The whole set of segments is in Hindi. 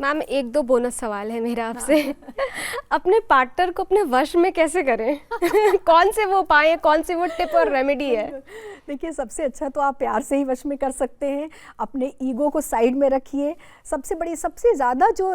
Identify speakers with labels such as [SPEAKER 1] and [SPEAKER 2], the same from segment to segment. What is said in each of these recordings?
[SPEAKER 1] मैम एक दो बोनस सवाल है मेरा आपसे। अपने पार्टनर को अपने वश में कैसे करें? कौन से वो उपाय है, कौन सी वो टिप और रेमेडी है?
[SPEAKER 2] देखिए, सबसे अच्छा तो आप प्यार से ही वश में कर सकते हैं। अपने ईगो को साइड में रखिए। सबसे ज़्यादा जो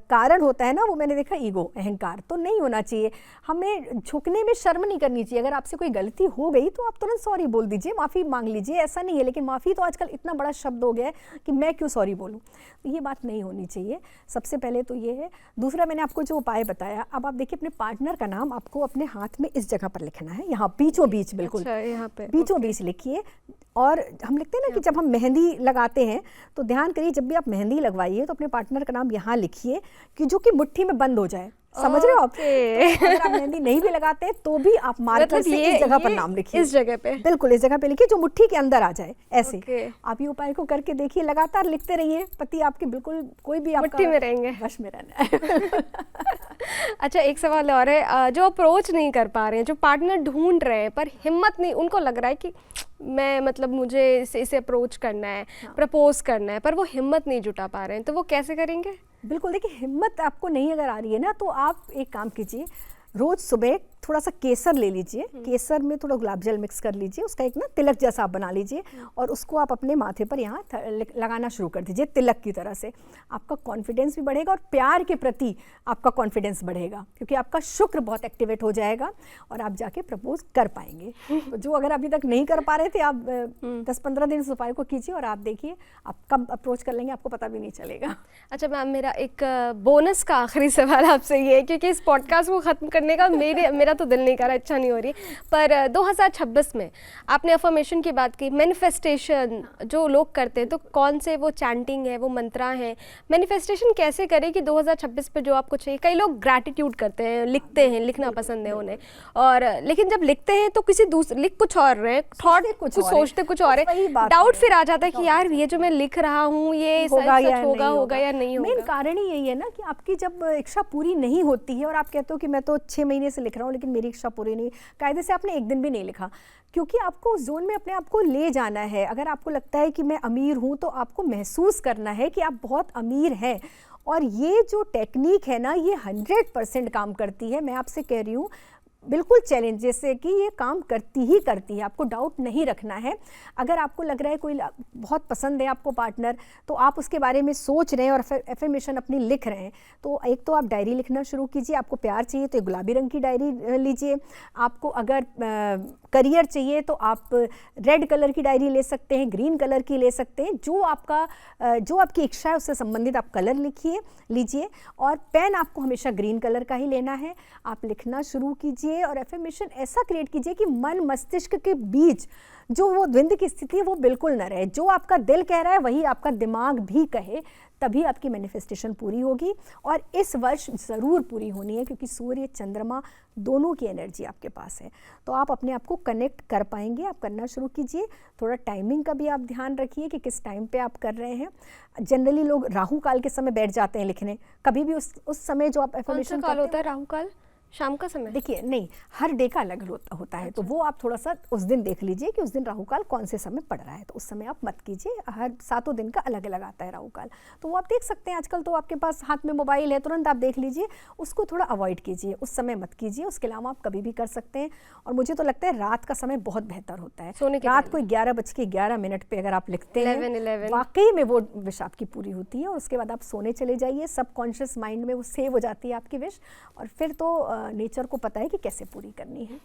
[SPEAKER 2] कारण होता है ना, वो मैंने देखा ईगो, अहंकार, तो नहीं होना चाहिए। हमें झुकने में शर्म नहीं करनी चाहिए। अगर आपसे कोई गलती हो गई तो आप तुरंत सॉरी बोल दीजिए, माफ़ी मांग लीजिए, ऐसा नहीं है। लेकिन माफ़ी तो आजकल इतना बड़ा शब्द हो गया है कि मैं क्यों सॉरी बोलूँ, तो ये बात नहीं होनी चाहिए। सबसे पहले तो ये है। दूसरा, मैंने आपको जो उपाय बताया, अब आप देखिए अपने पार्टनर का नाम आपको अपने हाथ में इस जगह पर लिखना है, यहाँ बीचों बीच, बिल्कुल
[SPEAKER 1] अच्छा, यहाँ पे
[SPEAKER 2] बीचों बीच लिखिए। और हम लिखते हैं ना कि जब हम मेहंदी लगाते हैं तो ध्यान करिए, जब भी आप मेहंदी लगवाइए तो अपने पार्टनर का नाम यहाँ लिखिए कि जो कि मुट्ठी में बंद हो जाए। समझ रहे हो आप? तो अगर आप मेहंदी नहीं भी लगाते हैं तो भी आप मार्कर से इस जगह पर नाम लिखिए,
[SPEAKER 1] इस जगह पे,
[SPEAKER 2] बिल्कुल इस जगह पे लिखिए जो मुट्ठी के अंदर आ जाए, ऐसे। आप ये उपाय को करके देखिए, लगातार लिखते रहिए, पति आपके बिल्कुल कोई भी आपका
[SPEAKER 1] मुट्ठी में रहेंगे,
[SPEAKER 2] वश में रहना है।
[SPEAKER 1] अच्छा, एक सवाल और है। जो अप्रोच नहीं कर पा रहे हैं, जो पार्टनर ढूंढ रहे हैं पर हिम्मत नहीं, उनको लग रहा है कि मैं मतलब मुझे इसे अप्रोच करना है, प्रपोज करना है, पर वो हिम्मत नहीं जुटा पा रहे हैं, तो वो कैसे करेंगे?
[SPEAKER 2] बिल्कुल, देखिए हिम्मत आपको नहीं अगर आ रही है ना, तो आप एक काम कीजिए, रोज़ सुबह थोड़ा सा केसर ले लीजिए, केसर में थोड़ा गुलाब जल मिक्स कर लीजिए, उसका एक ना तिलक जैसा आप बना लीजिए और उसको आप अपने माथे पर यहाँ लगाना शुरू कर दीजिए तिलक की तरह से। आपका कॉन्फिडेंस भी बढ़ेगा और प्यार के प्रति आपका कॉन्फिडेंस बढ़ेगा, क्योंकि आपका शुक्र बहुत एक्टिवेट हो जाएगा और आप जाके प्रपोज कर पाएंगे। तो जो अगर अभी तक नहीं कर पा रहे थे, आप 10-15 दिन इस उपाय को कीजिए और आप देखिए आप कब अप्रोच कर लेंगे, आपको पता भी नहीं चलेगा।
[SPEAKER 1] अच्छा मैम, मेरा एक बोनस का आखिरी सवाल आपसे ये है, क्योंकि इस पॉडकास्ट को ख़त्म करने का मेरा तो दिल नहीं कर रहा, इच्छा नहीं हो रही, पर 2026 में आपने अफर्मेशन की बात की, मैनिफेस्टेशन जो लोग करते हैं, तो कौन से वो चैंटिंग है, वो मंत्रा है, मैनिफेस्टेशन कैसे करें कि 2026 पे जो आपको चाहिए? कई लोग ग्रैटिट्यूड करते हैं, लिखते हैं, लिखना पसंद है उन्हें, और लेकिन जब लिखते हैं तो किसी दूसरे लिख कुछ और रहे, थॉट कुछ सोचते कुछ और है, डाउट फिर आ जाता है कि यार ये जो मैं लिख रहा हूँ ये सच होगा या नहीं होगा।
[SPEAKER 2] मेन कारण ही यही है ना कि आपकी जब इच्छा पूरी नहीं होती है और आप कहते हो कि मैं तो 6 महीने से लिख रहा हूँ लेकिन मेरी इच्छा पूरी नहीं, कायदे से आपने एक दिन भी नहीं लिखा, क्योंकि आपको उस जोन में अपने आप को ले जाना है। अगर आपको लगता है कि मैं अमीर हूँ तो आपको महसूस करना है कि आप बहुत अमीर हैं, और ये जो टेक्निक है ना, ये 100% काम करती है। मैं आपसे कह रही हूँ, बिल्कुल चैलेंज जैसे कि ये काम करती ही करती है, आपको डाउट नहीं रखना है। अगर आपको लग रहा है कोई बहुत पसंद है आपको पार्टनर, तो आप उसके बारे में सोच रहे हैं और एफर्मेशन अपनी लिख रहे हैं, तो एक तो आप डायरी लिखना शुरू कीजिए। आपको प्यार चाहिए तो गुलाबी रंग की डायरी लीजिए। आपको अगर करियर चाहिए तो आप रेड कलर की डायरी ले सकते हैं, ग्रीन कलर की ले सकते हैं। जो आपकी इच्छा है उससे संबंधित आप कलर लीजिए, और पेन आपको हमेशा ग्रीन कलर का ही लेना है। आप लिखना शुरू कीजिए और एफर्मेशन ऐसा क्रिएट कीजिए कि मन मस्तिष्क के बीच जो वो द्वंद्व की स्थिति है वो बिल्कुल न रहे। जो आपका दिल कह रहा है वही आपका दिमाग भी कहे, तभी आपकी मैनिफेस्टेशन पूरी होगी, और इस वर्ष ज़रूर पूरी होनी है, क्योंकि सूर्य चंद्रमा दोनों की एनर्जी आपके पास है, तो आप अपने आप को कनेक्ट कर पाएंगे। आप करना शुरू कीजिए। थोड़ा टाइमिंग का भी आप ध्यान रखिए कि किस टाइम पे आप कर रहे हैं। जनरली लोग राहु काल के समय बैठ जाते हैं लिखने, कभी भी उस समय जो आप एफर्मेशन
[SPEAKER 1] काल होता है राहु काल? शाम का समय?
[SPEAKER 2] देखिए नहीं, हर डे का अलग होता है। अच्छा। तो वो आप थोड़ा सा उस दिन देख लीजिए कि उस दिन राहु काल कौन से समय पड़ रहा है, तो उस समय आप मत कीजिए। हर 7 दिन का अलग अलग आता है राहु काल, तो वो आप देख सकते हैं। आजकल तो आपके पास हाथ में मोबाइल है, तुरंत आप देख लीजिए। उसको थोड़ा अवॉइड कीजिए, उस समय मत कीजिए। उसके अलावा आप कभी भी कर सकते हैं, और मुझे तो लगता है रात का समय बहुत बेहतर होता है। सोने के रात को 11:11 पे अगर आप लिखते हैं, वाकई में वो विश आपकी पूरी होती है, और उसके बाद आप सोने चले जाइए। सबकॉन्शियस माइंड में वो सेव हो जाती है आपकी विश, और फिर तो नेचर को पता है कि कैसे पूरी करनी है।